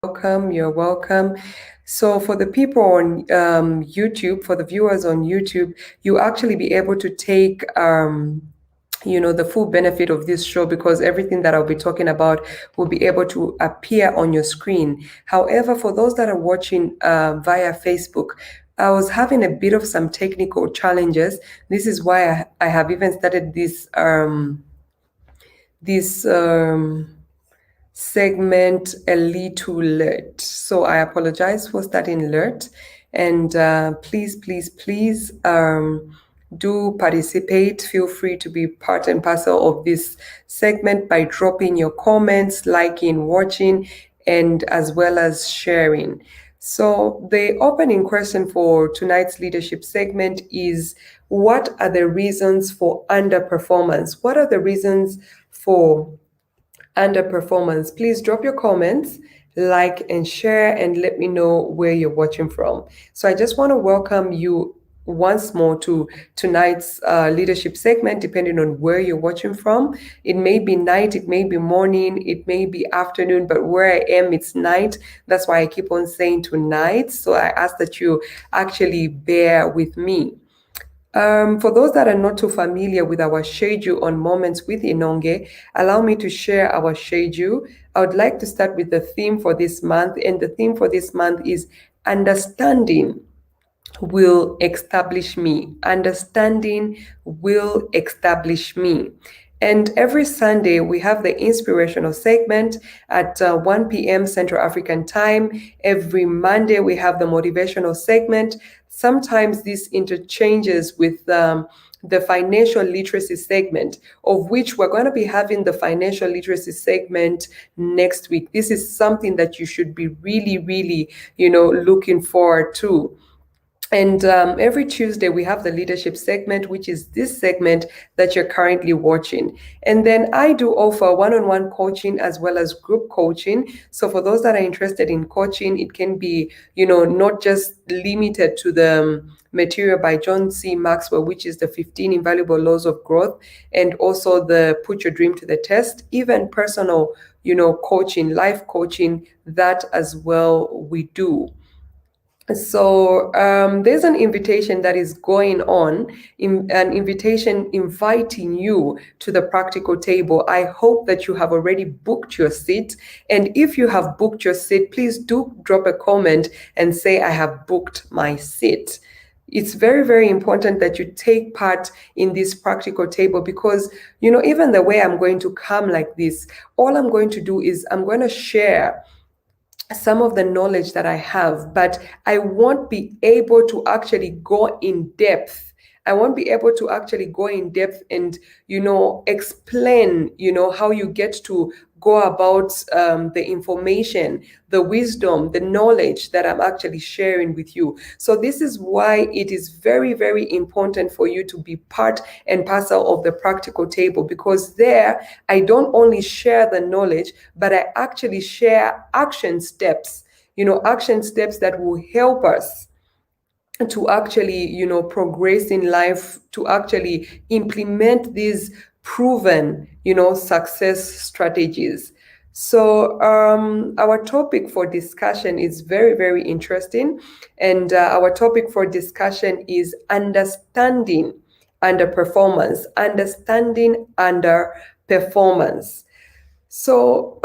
welcome. You're welcome. So, for the people on YouTube, for the viewers on YouTube, you actually be able to take the full benefit of this show because everything that I'll be talking about will be able to appear on your screen. However, for those that are watching via Facebook, I was having a bit of some technical challenges. This is why I have even started this segment a little late. So I apologize for starting late. And please, do participate. Feel free to be part and parcel of this segment by dropping your comments, liking, watching, and as well as sharing. So the opening question for tonight's leadership segment is, what are the reasons for underperformance? What are the reasons for underperformance? Please drop your comments, like and share, and let me know where you're watching from. So I just want to welcome you once more to tonight's leadership segment, depending on where you're watching from. It may be night, it may be morning, it may be afternoon, but where I am, it's night. That's why I keep on saying tonight. So I ask that you actually bear with me. For those that are not too familiar with our schedule on Moments with Inonge, allow me to share our schedule. I would like to start with the theme for this month, and the theme for this month is Understanding Will Establish Me. Understanding will establish me. And every Sunday, we have the inspirational segment at 1 p.m. Central African time. Every Monday, we have the motivational segment. Sometimes this interchanges with the financial literacy segment, of which we're going to be having the financial literacy segment next week. This is something that you should be really, looking forward to. And every Tuesday, we have the leadership segment, which is this segment that you're currently watching. And then I do offer one-on-one coaching as well as group coaching. So for those that are interested in coaching, it can be, not just limited to the material by John C. Maxwell, which is the 15 Invaluable Laws of Growth, and also the Put Your Dream to the Test, even personal, coaching, life coaching, that as well we do. So there's an invitation that is going on, an invitation inviting you to the practical table. I hope that you have already booked your seat. And if you have booked your seat, please do drop a comment and say, I have booked my seat. It's very important that you take part in this practical table because, even the way I'm going to come like this, all I'm going to do is I'm going to share some of the knowledge that I have, but I won't be able to actually go in depth. I won't be able to actually go in depth and, explain, how you get to go about the information, the wisdom, the knowledge that I'm actually sharing with you. So this is why it is very important for you to be part and parcel of the practical table, because there I don't only share the knowledge, but I actually share action steps, action steps that will help us to actually, progress in life, to actually implement these proven, success strategies. So our topic for discussion is very interesting. And our topic for discussion is understanding underperformance, understanding underperformance. So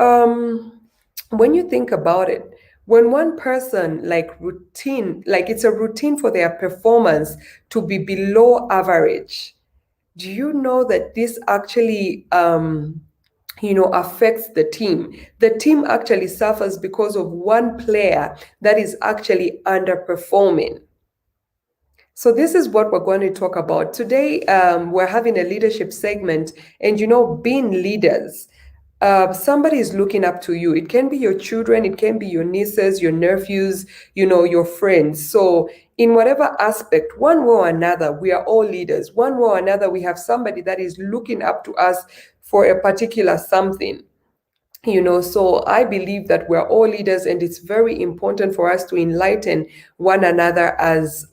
when you think about it, when one person it's a routine for their performance to be below average, do you know that this actually affects the team? The team actually suffers because of one player that is actually underperforming. So this is what we're going to talk about today. We're having a leadership segment, and being leaders, somebody is looking up to you. It can be your children, it can be your nieces, your nephews, your friends. So in whatever aspect, one way or another, we are all leaders. One way or another, we have somebody that is looking up to us for a particular something. So I believe that we're all leaders, and it's very important for us to enlighten one another as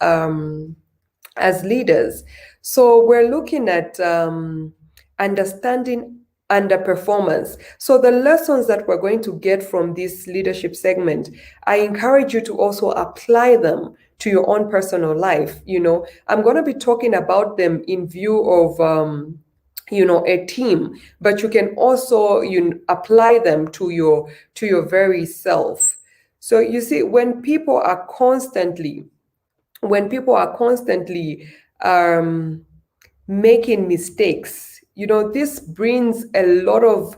leaders. So we're looking at understanding underperformance. So the lessons that we're going to get from this leadership segment, I encourage you to also apply them to your own personal life. I'm going to be talking about them in view of a team, but you can also apply them to your very self. So you see, when people are constantly making mistakes, this brings a lot of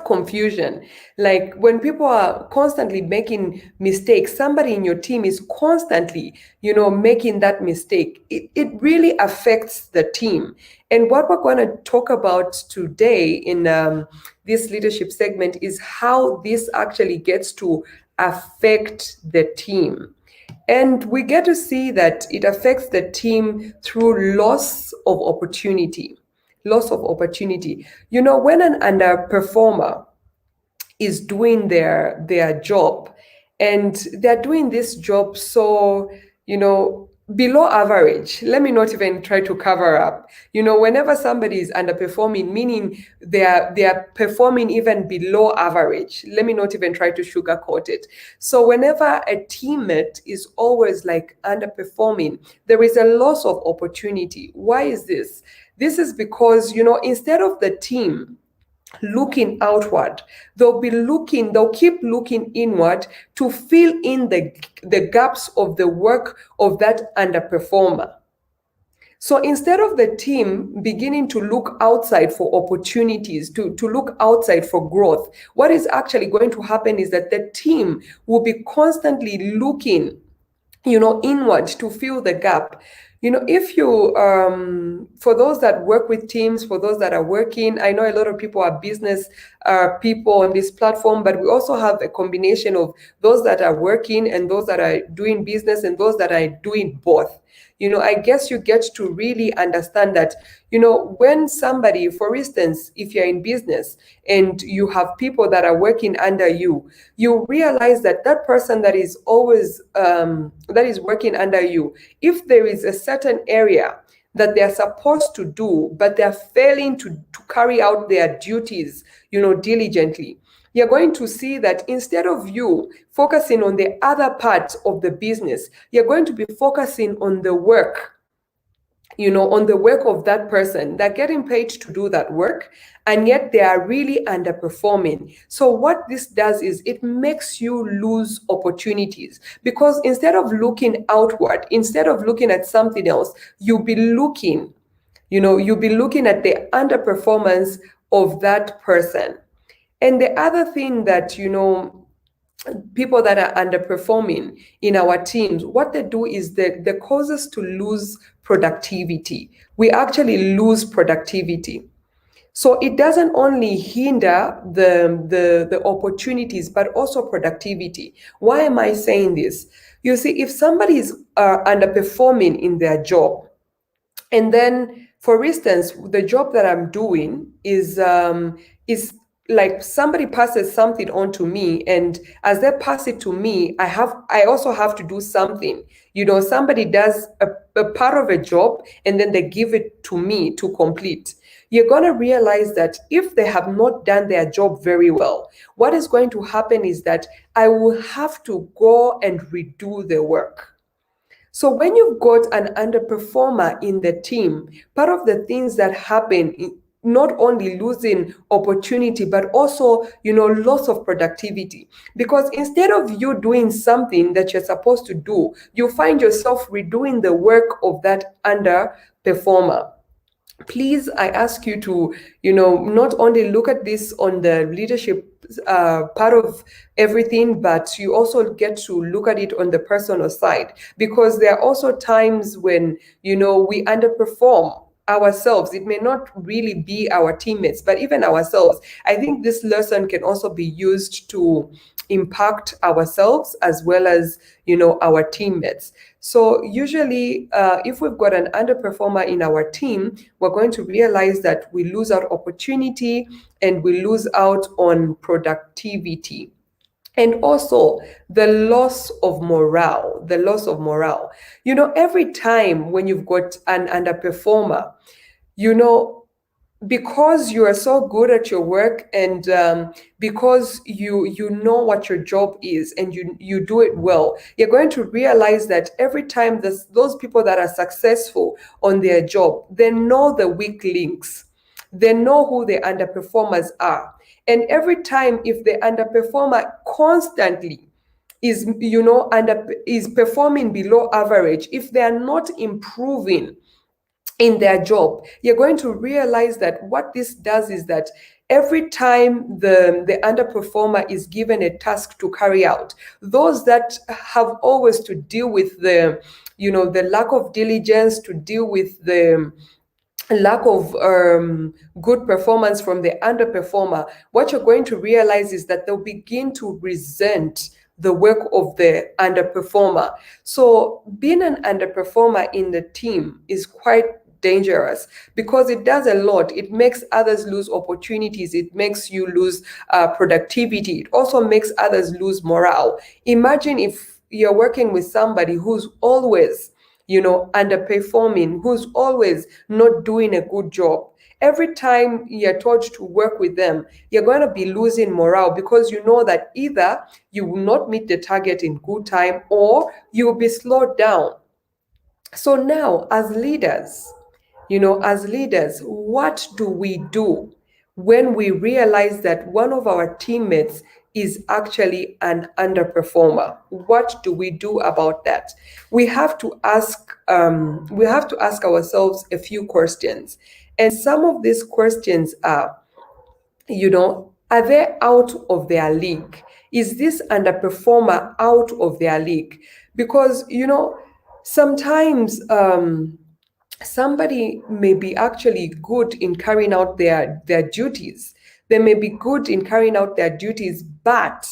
confusion. Like when people are constantly making mistakes, somebody in your team is constantly, making that mistake. It really affects the team. And what we're going to talk about today in this leadership segment is how this actually gets to affect the team. And we get to see that it affects the team through loss of opportunity. Loss of opportunity. When an underperformer is doing their job, and they're doing this job so below average, let me not even try to cover up. Whenever somebody is underperforming, meaning they are performing even below average, let me not even try to sugarcoat it. So whenever a teammate is always like underperforming, there is a loss of opportunity. Why is this? This is because instead of the team looking outward, they'll keep looking inward to fill in the gaps of the work of that underperformer. So instead of the team beginning to look outside for opportunities, to look outside for growth, what is actually going to happen is that the team will be constantly looking inward to fill the gap. If you, for those that work with teams, for those that are working, I know a lot of people are business people on this platform, but we also have a combination of those that are working and those that are doing business and those that are doing both. I guess you get to really understand that, when somebody, for instance, if you're in business and you have people that are working under you, you realize that that person that is always, that is working under you, if there is a certain area that they're supposed to do, but they're failing to carry out their duties, diligently, you're going to see that instead of you focusing on the other parts of the business, you're going to be focusing on the work, on the work of that person. They're getting paid to do that work, and yet they are really underperforming. So what this does is it makes you lose opportunities, because instead of looking outward, instead of looking at something else, you'll be looking at the underperformance of that person. And the other thing that, people that are underperforming in our teams, what they do is they cause us to lose productivity. We actually lose productivity. So it doesn't only hinder the opportunities, but also productivity. Why am I saying this? You see, if somebody is underperforming in their job, and then, for instance, the job that I'm doing is like somebody passes something on to me, and as they pass it to me, I also have to do something. Somebody does a part of a job, and then they give it to me to complete. You're going to realize that if they have not done their job very well, what is going to happen is that I will have to go and redo the work. So when you've got an underperformer in the team, part of the things that happen, not only losing opportunity, but also, loss of productivity. Because instead of you doing something that you're supposed to do, you find yourself redoing the work of that underperformer. Please, I ask you to, not only look at this on the leadership part of everything, but you also get to look at it on the personal side, because there are also times when, we underperform ourselves. It may not really be our teammates, but even ourselves. I think this lesson can also be used to impact ourselves as well as, our teammates. So usually, if we've got an underperformer in our team, we're going to realize that we lose out opportunity and we lose out on productivity. And also the loss of morale, every time when you've got an underperformer, because you are so good at your work, and because you know what your job is, and you do it well, you're going to realize that every time those people that are successful on their job, they know the weak links, they know who the underperformers are. And every time, if the underperformer constantly is performing below average, if they are not improving in their job, you're going to realize that what this does is that every time the underperformer is given a task to carry out, those that have always to deal with the lack of diligence, to deal with the lack of good performance from the underperformer, what you're going to realize is that they'll begin to resent the work of the underperformer. So being an underperformer in the team is quite dangerous, because it does a lot. It makes others lose opportunities. It makes you lose productivity. It also makes others lose morale. Imagine if you're working with somebody who's always underperforming, who's always not doing a good job. Every time you're told to work with them, you're going to be losing morale, because you know that either you will not meet the target in good time, or you will be slowed down. So now, as leaders, what do we do when we realize that one of our teammates is actually an underperformer? What do we do about that? We have to ask ourselves a few questions, and some of these questions are, are they out of their league? Is this underperformer out of their league? Because sometimes somebody may be actually good in carrying out their duties. They may be good in carrying out their duties, but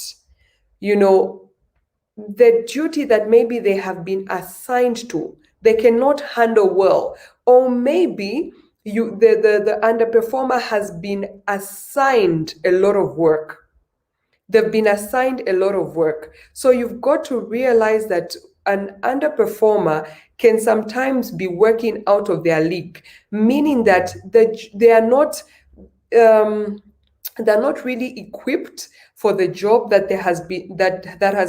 the duty that maybe they have been assigned to, they cannot handle well. Or maybe the underperformer has been assigned a lot of work. They've been assigned a lot of work. So you've got to realize that an underperformer can sometimes be working out of their league, meaning that they are not they're not really equipped for the job that has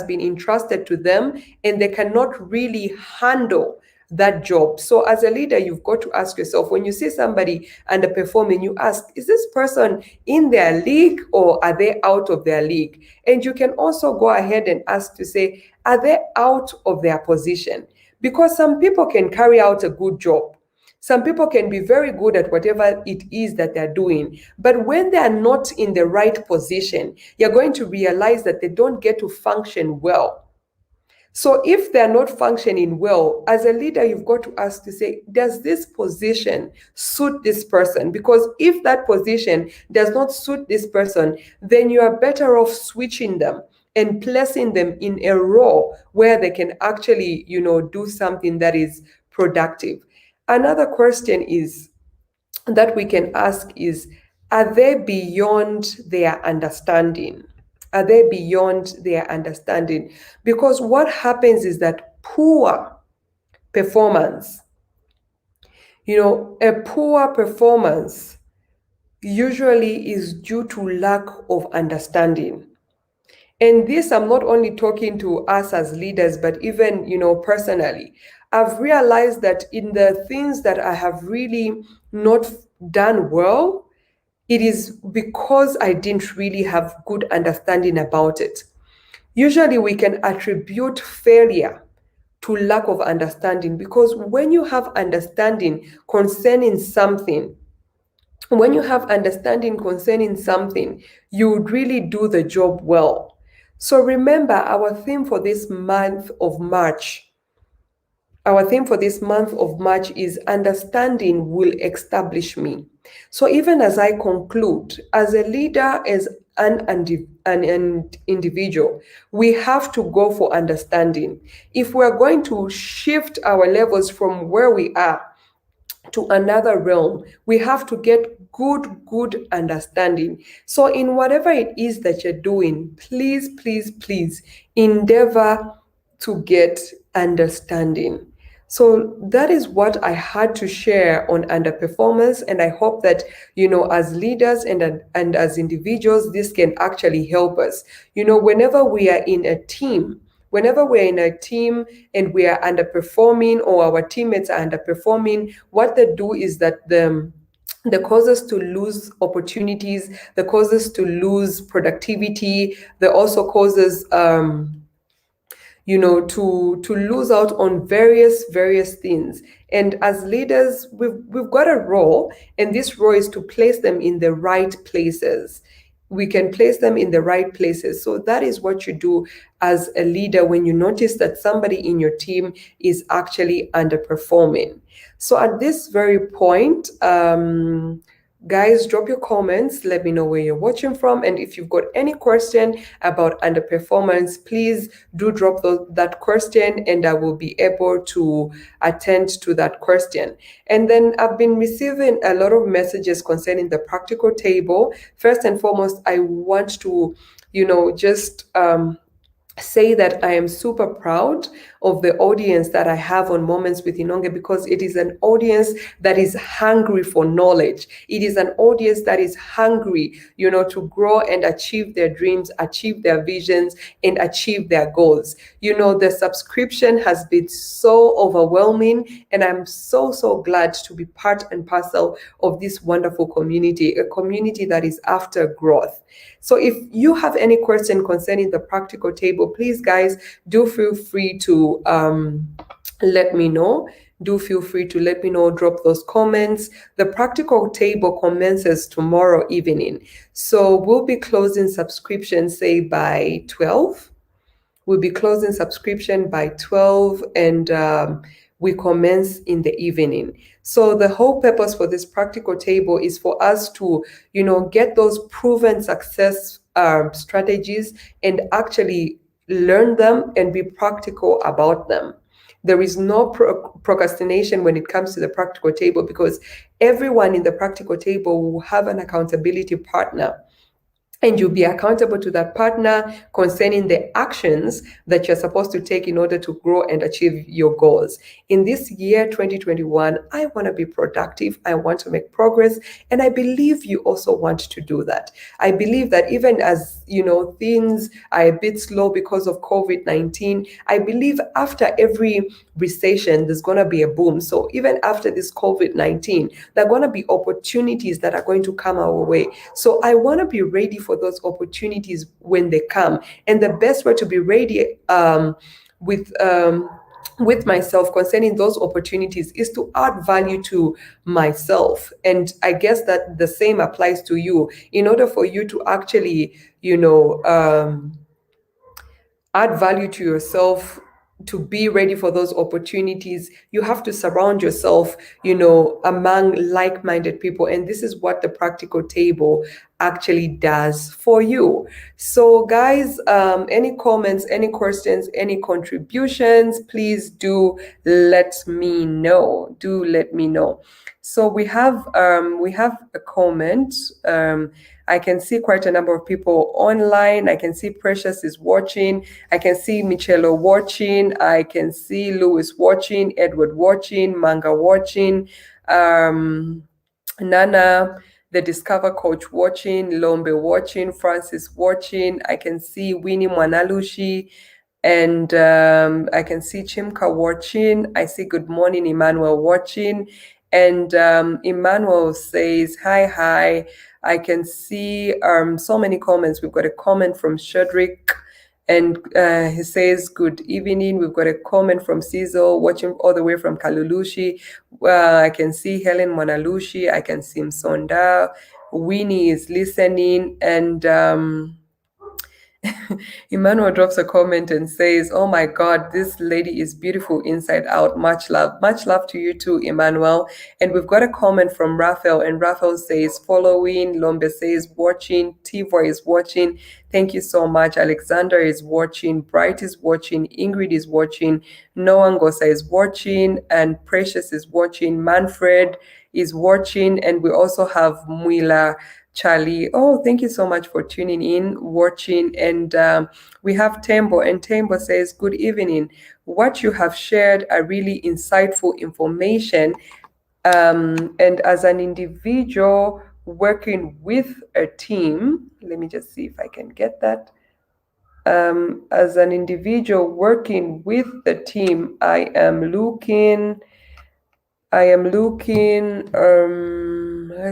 been entrusted to them, and they cannot really handle that job. So as a leader, you've got to ask yourself, when you see somebody underperforming, you ask, is this person in their league, or are they out of their league? And you can also go ahead and ask to say, are they out of their position? Because some people can carry out a good job. Some people can be very good at whatever it is that they're doing, but when they are not in the right position, you're going to realize that they don't get to function well. So if they're not functioning well, as a leader, you've got to ask to say, does this position suit this person? Because if that position does not suit this person, then you are better off switching them and placing them in a role where they can actually, do something that is productive. Another question that we can ask is, are they beyond their understanding? Are they beyond their understanding? Because what happens is that poor performance, a poor performance usually is due to lack of understanding. And this, I'm not only talking to us as leaders, but even, personally. I've realized that in the things that I have really not done well, it is because I didn't really have good understanding about it. Usually we can attribute failure to lack of understanding, because when you have understanding concerning something, you would really do the job well. So remember, our theme for this month of March is understanding will establish me. So even as I conclude, as a leader, as an individual, we have to go for understanding. If we're going to shift our levels from where we are to another realm, we have to get good understanding. So in whatever it is that you're doing, please endeavor to get understanding. So that is what I had to share on underperformance, and I hope that as leaders and as individuals, this can actually help us. Whenever we are in a team, and we are underperforming, or our teammates are underperforming, what they do is that they cause us to lose opportunities, they cause us to lose productivity, they also causes to lose out on various things. And as leaders, we've got a role, and this role is to place them in the right places. We can place them in the right places. So that is what you do as a leader when you notice that somebody in your team is actually underperforming. So at this very point, guys, drop your comments. Let me know where you're watching from. And if you've got any question about underperformance, please do drop that question, and I will be able to attend to that question. And then I've been receiving a lot of messages concerning the practical table. First and foremost, I want to, just say that I am super proud of the audience that I have on Moments with Inonge, because it is an audience that is hungry for knowledge. It is an audience that is hungry, to grow and achieve their dreams, achieve their visions, and achieve their goals. The subscription has been so overwhelming, and I'm so glad to be part and parcel of this wonderful community, a community that is after growth. So if you have any question concerning the practical table, please, guys, do feel free to let me know. Do feel free to let me know, drop those comments. The practical table commences tomorrow evening. So we'll be closing subscription, say, by 12. We'll be closing subscription by 12, and we commence in the evening. So the whole purpose for this practical table is for us to, get those proven success strategies and actually learn them and be practical about them. There is no procrastination when it comes to the practical table, because everyone in the practical table will have an accountability partner. And you'll be accountable to that partner concerning the actions that you're supposed to take in order to grow and achieve your goals. In this year, 2021, I want to be productive. I want to make progress. And I believe you also want to do that. I believe that even as, things are a bit slow because of COVID-19, I believe after every recession, there's going to be a boom. So even after this COVID-19, there are going to be opportunities that are going to come our way. So I want to be ready for those opportunities when they come. And the best way to be ready with myself concerning those opportunities is to add value to myself. And I guess that the same applies to you. In order for you to actually, add value to yourself, to be ready for those opportunities, you have to surround yourself, among like-minded people. And this is what the practical table actually does for you. So guys, any comments, any questions, any contributions, please do let me know. Do let me know. So we have a comment. I can see quite a number of people online. I can see Precious is watching. I can see Michello watching. I can see Louis watching, Edward watching, Manga watching, Nana, the Discover Coach watching, Lombe watching, Francis watching. I can see Winnie Mwanalushi, and I can see Chimka watching. I see Good Morning Emmanuel watching. And Emmanuel says, hi. I can see so many comments. We've got a comment from Shedrick, and he says, good evening. We've got a comment from Cecil, watching all the way from Kalulushi. I can see Helen Mwanalushi. I can see Msonda. Winnie is listening, and Emmanuel drops a comment and says, oh my God, this lady is beautiful inside out. Much love. Much love to you too, Emmanuel. And we've got a comment from Raphael, and Raphael says, following. Lombe says, watching. Tivor is watching. Thank you so much. Alexander is watching. Bright is watching. Ingrid is watching. Noah Ngosa is watching. And Precious is watching. Manfred is watching. And we also have Mwila Charlie. Oh, thank you so much for tuning in, watching. And we have Tembo, and Tembo says, good evening. what you have shared are really insightful information. And as an individual working with a team, let me just see if I can get that. As an individual working with the team, let's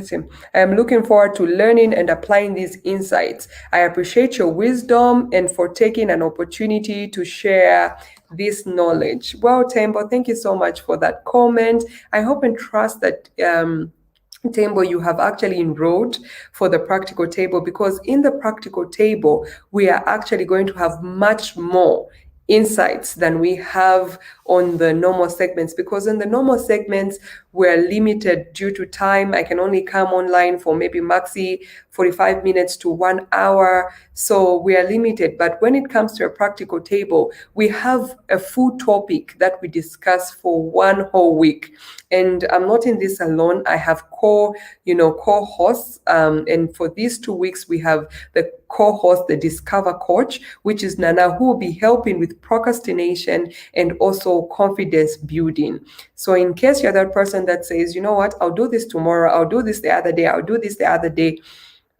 see. I am looking forward to learning and applying these insights. I appreciate your wisdom and for taking an opportunity to share this knowledge. Well, Tembo, thank you so much for that comment. I hope and trust that Tembo, you have actually enrolled for the practical table, because in the practical table, we are actually going to have much more insights than we have on the normal segments, because in the normal segments we're limited due to time. I can only come online for maybe maxi 45 minutes to 1 hour, so we are limited. But when it comes to a practical table, we have a full topic that we discuss for 1 whole week. And I'm not in this alone. I have co-hosts, and for these 2 weeks we have the co-host, the Discover Coach, which is Nana, who will be helping with procrastination and also confidence building. So in case you're that person that says, you know what, I'll do this tomorrow, I'll do this the other day, I'll do this the other day,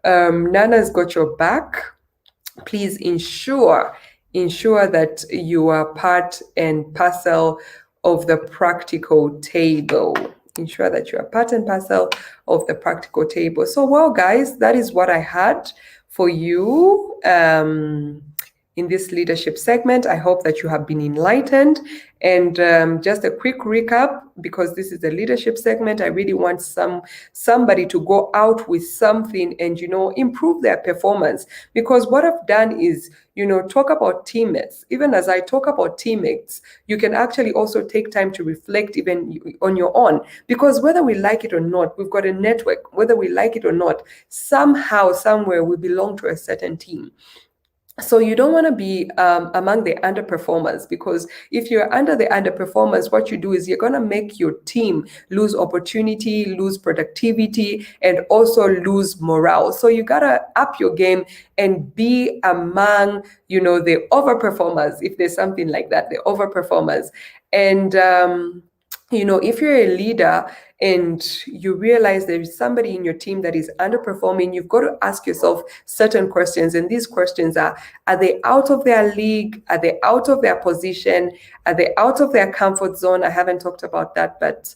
Nana's got your back. Please ensure that you are part and parcel of the practical table. Ensure that you are part and parcel of the practical table. So, well, guys, that is what I had for you in this leadership segment. I hope that you have been enlightened. And just a quick recap, because this is the leadership segment, I really want somebody to go out with something and, improve their performance. Because what I've done is, talk about teammates. Even as I talk about teammates, you can actually also take time to reflect even on your own. Because whether we like it or not, we've got a network. Whether we like it or not, somehow, somewhere, we belong to a certain team. So you don't want to be among the underperformers, because if you're under the underperformers, what you do is you're going to make your team lose opportunity, lose productivity, and also lose morale. So you got to up your game and be among, the overperformers, if there's something like that, the overperformers. And if you're a leader and you realize there is somebody in your team that is underperforming, you've got to ask yourself certain questions. And these questions are they out of their league? Are they out of their position? Are they out of their comfort zone? I haven't talked about that, but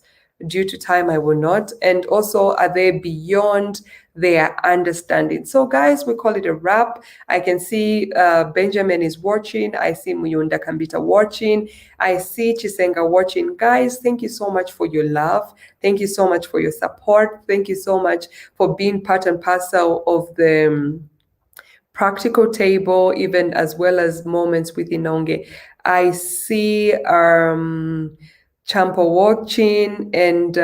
due to time, I will not. And also, are they beyond their understanding? So, guys, we call it a wrap. I can see Benjamin is watching. I see Muyunda Kambita watching. I see Chisenga watching. Guys, thank you so much for your love. Thank you so much for your support. Thank you so much for being part and parcel of the practical table, even as well as moments with Inonge. I see Champo watching, and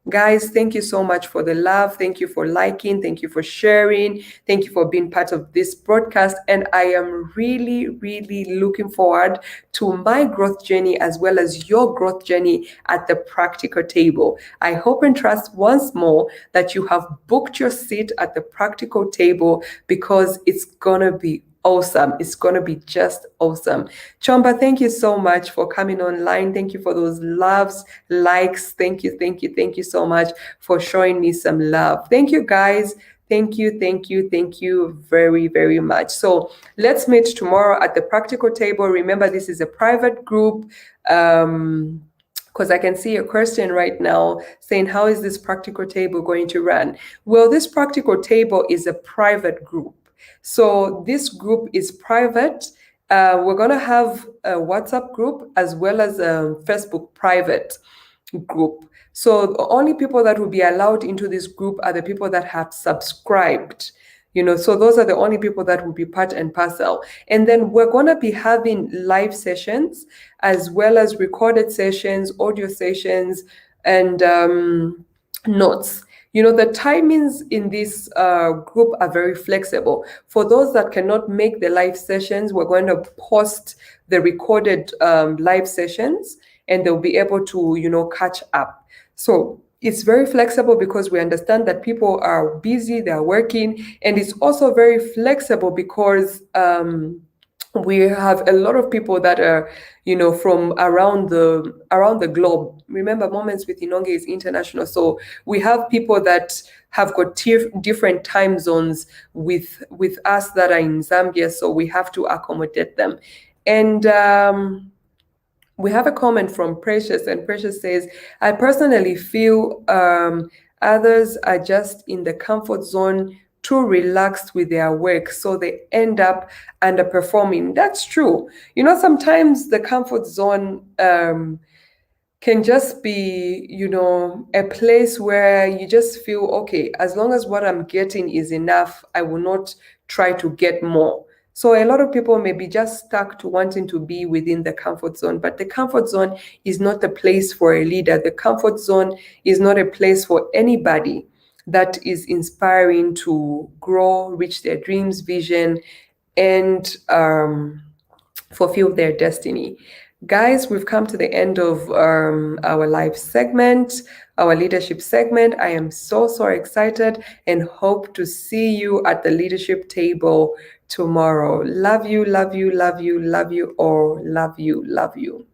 guys, thank you so much for the love. Thank you for liking. Thank you for sharing. Thank you for being part of this broadcast. And I am really, really looking forward to my growth journey as well as your growth journey at the practical table. I hope and trust once more that you have booked your seat at the practical table, because it's gonna be awesome. It's going to be just awesome. Chomba, thank you so much for coming online. Thank you for those loves, likes. Thank you so much for showing me some love. Thank you, guys. Thank you very, very much. So let's meet tomorrow at the practical table. Remember, this is a private group. Because I can see a question right now saying, how is this practical table going to run? Well, this practical table is a private group. So this group is private. We're going to have a WhatsApp group as well as a Facebook private group. So the only people that will be allowed into this group are the people that have subscribed. So those are the only people that will be part and parcel. And then we're going to be having live sessions as well as recorded sessions, audio sessions, and notes. The timings in this group are very flexible. For those that cannot make the live sessions, we're going to post the recorded live sessions, and they'll be able to, catch up. So it's very flexible because we understand that people are busy, they're working, and it's also very flexible because we have a lot of people that are, from around the globe. Remember, Moments with Inonge is international, so we have people that have got different time zones with us that are in Zambia, so we have to accommodate them. And we have a comment from Precious, and Precious says, I personally feel others are just in the comfort zone, too relaxed with their work, so they end up underperforming. That's true. Sometimes the comfort zone can just be, a place where you just feel, okay, as long as what I'm getting is enough, I will not try to get more. So a lot of people may be just stuck to wanting to be within the comfort zone, but the comfort zone is not the place for a leader. The comfort zone is not a place for anybody that is inspiring to grow, reach their dreams, vision, and fulfill their destiny. Guys, we've come to the end of our live segment, our leadership segment. I am so excited and hope to see you at the leadership table tomorrow. Love you, love you, love you, love you all. Love you, love you.